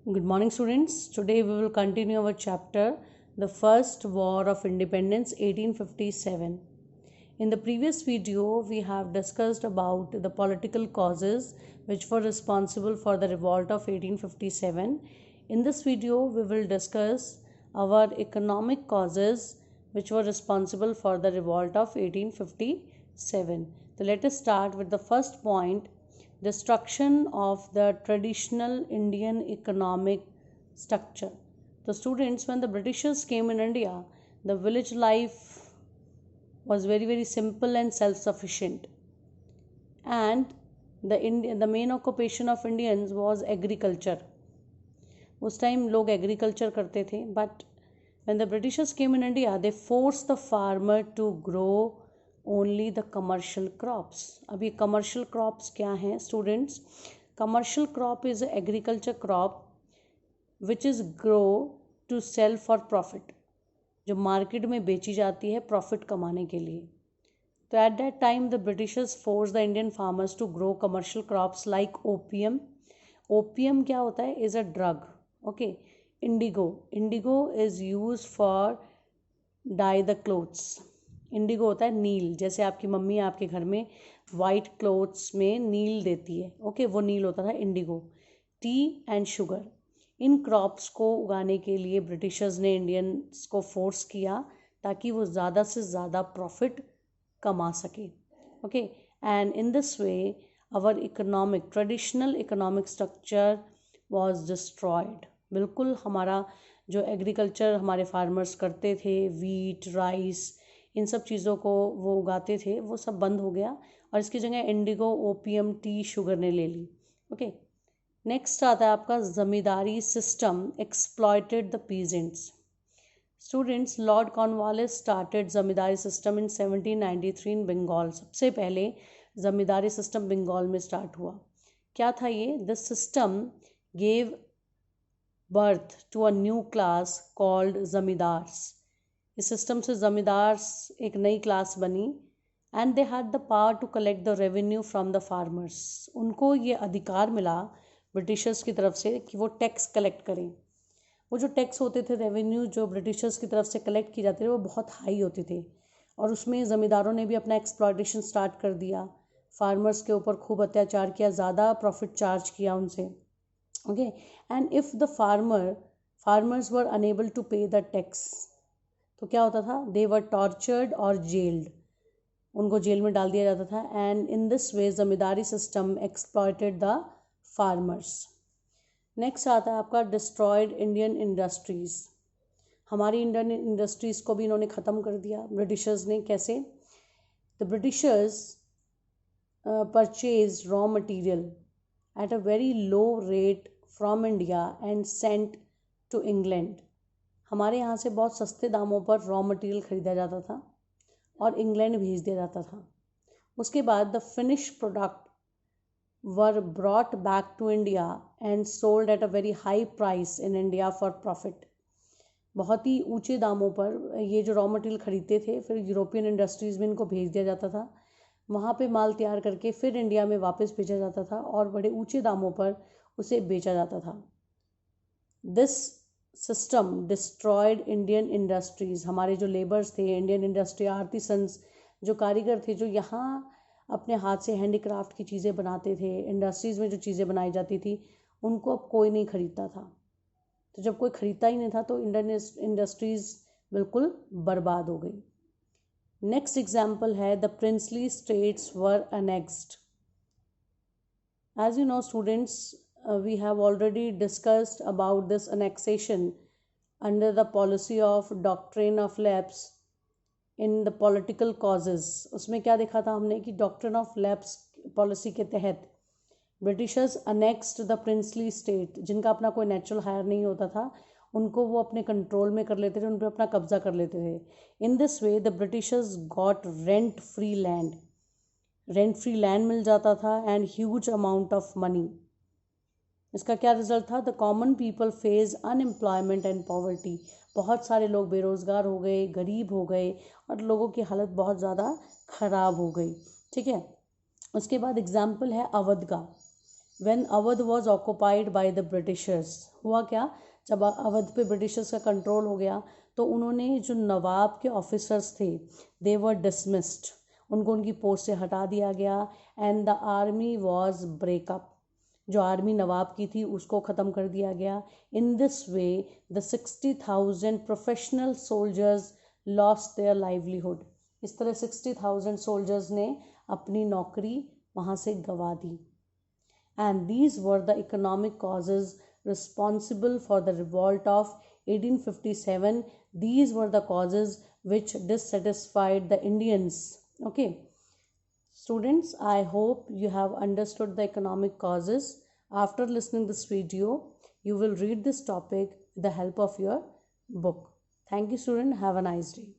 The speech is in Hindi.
Good morning, students. Today we will continue our chapter, The First War of Independence 1857. In the previous video, we have discussed about the political causes which were responsible for the revolt of 1857. In this video, we will discuss our economic causes which were responsible for the revolt of 1857. So let us start with the first point, destruction of the traditional Indian economic structure. So students, when the Britishers came in India, the village life was very simple and self-sufficient, and the main occupation of Indians was agriculture. उस टाइम लोग एग्रीकल्चर करते थे, but when the Britishers came in India, they forced the farmer to grow only the commercial crops. अब ये commercial crops क्या हैं students? Commercial crop is an agriculture crop which is grow to sell for profit, जो मार्केट में बेची जाती है प्रॉफिट कमाने के लिए. तो at that time the Britishers force the Indian farmers to grow commercial crops like opium. Opium क्या होता है? Is a drug. Okay. Indigo is use for dye the clothes. Indigo होता है नील. जैसे आपकी मम्मी आपके घर में वाइट क्लोथ्स में नील देती है, ओके, वो नील होता था Indigo. T and sugar, in crops को उगाने के लिए ब्रिटिशर्स ने इंडियंस को फोर्स किया ताकि वो ज़्यादा से ज़्यादा प्रॉफिट कमा सके. Okay. And in this way our economic traditional economic structure was destroyed. बिल्कुल हमारा जो एग्रीकल्चर हमारे फार्मर्स करते थे, वीट, राइस, इन सब चीज़ों को वो उगाते थे, वो सब बंद हो गया और इसकी जगह इंडिगो, ओपियम, टी, शुगर ने ले ली. ओके. नेक्स्ट आता है आपका zamindari system exploited the peasants. Students, Lord Cornwallis started zamindari system in 1793 in Bengal. सबसे पहले जमींदारी सिस्टम बंगाल में स्टार्ट हुआ. क्या था ये? This system gave birth to a new class called zamindars. इस सिस्टम से जमींदार्स एक नई क्लास बनी. And they had the power to collect the revenue from the farmers. उनको ये अधिकार मिला ब्रिटिशर्स की तरफ से कि वो टैक्स कलेक्ट करें. वो जो टैक्स होते थे, रेवेन्यू जो ब्रिटिशर्स की तरफ से कलेक्ट की जाते थे, वो बहुत हाई होते थे और उसमें ज़मींदारों ने भी अपना एक्सप्लॉयटेशन स्टार्ट कर दिया. फार्मर्स के ऊपर खूब अत्याचार किया, ज़्यादा प्रॉफिट चार्ज किया उनसे. Okay. And if the farmers were unable to pay the tax, तो क्या होता था? दे वर टॉर्चर्ड और जेल्ड. उनको जेल में डाल दिया जाता था. And in this way zamindari system exploited the farmers. Next आता है आपका डिस्ट्रॉयड इंडियन इंडस्ट्रीज़. हमारी इंडियन इंडस्ट्रीज़ को भी इन्होंने ख़त्म कर दिया ब्रिटिशर्स ने. कैसे? The Britishers purchase raw material at a very low rate from India and sent to England. हमारे यहाँ से बहुत सस्ते दामों पर रॉ मटेरियल ख़रीदा जाता था और इंग्लैंड भेज दिया जाता था. उसके बाद the finish product were brought back to India and sold at a very high price in India for profit. बहुत ही ऊंचे दामों पर ये जो रॉ मटेरियल खरीदते थे, फिर यूरोपियन इंडस्ट्रीज़ में इनको भेज दिया जाता था. वहाँ पे माल तैयार करके फिर इंडिया में वापस भेजा जाता था और बड़े ऊंचे दामों पर उसे बेचा जाता था. This system destroyed Indian industries. हमारे जो लेबर्स थे, इंडियन इंडस्ट्री आर्टिसंस, जो कारीगर थे, जो यहाँ अपने हाथ से हैंडीक्राफ्ट की चीज़ें बनाते थे, इंडस्ट्रीज़ में जो चीज़ें बनाई जाती थी, उनको अब कोई नहीं ख़रीदता था. तो जब कोई ख़रीदता ही नहीं था तो इंडियन इंडस्ट्रीज़ बिल्कुल बर्बाद हो गई. नेक्स्ट एग्जाम्पल है the princely states were annexed. As you know students, we have already discussed about this annexation under the policy of doctrine of lapse in the political causes. उसमें क्या देखा था हमने कि डॉक्ट्रिन ऑफ लैप्स पॉलिसी के तहत Britishers annexed the princely state. जिनका अपना कोई नेचुरल हायर नहीं होता था, उनको वो अपने कंट्रोल में कर लेते थे, उन पर अपना कब्जा कर लेते थे. In this way the Britishers got rent free land. Rent free land मिल जाता था and huge amount of money. इसका क्या रिजल्ट था? The common people face unemployment and poverty. बहुत सारे लोग बेरोज़गार हो गए, गरीब हो गए और लोगों की हालत बहुत ज़्यादा ख़राब हो गई. ठीक है. उसके बाद एग्जाम्पल है अवध का. when Awadh was occupied by the Britishers. हुआ क्या, जब अवध पे ब्रिटिशर्स का कंट्रोल हो गया तो उन्होंने जो नवाब के ऑफिसर्स थे दे वर डिसमिस्ड, उनको उनकी पोस्ट से हटा दिया गया and the army was breakup, जो आर्मी नवाब की थी उसको ख़त्म कर दिया गया. इन this way the 60,000 professional soldiers lost their livelihood. इस तरह 60,000 सोल्जर्स ने अपनी नौकरी वहाँ से गंवा दी. And these were the economic causes responsible for the revolt of 1857. These were the causes which dissatisfied the Indians. Okay, students, I hope you have understood the economic causes. After listening this video, you will read this topic with the help of your book. Thank you, student. Have a nice day.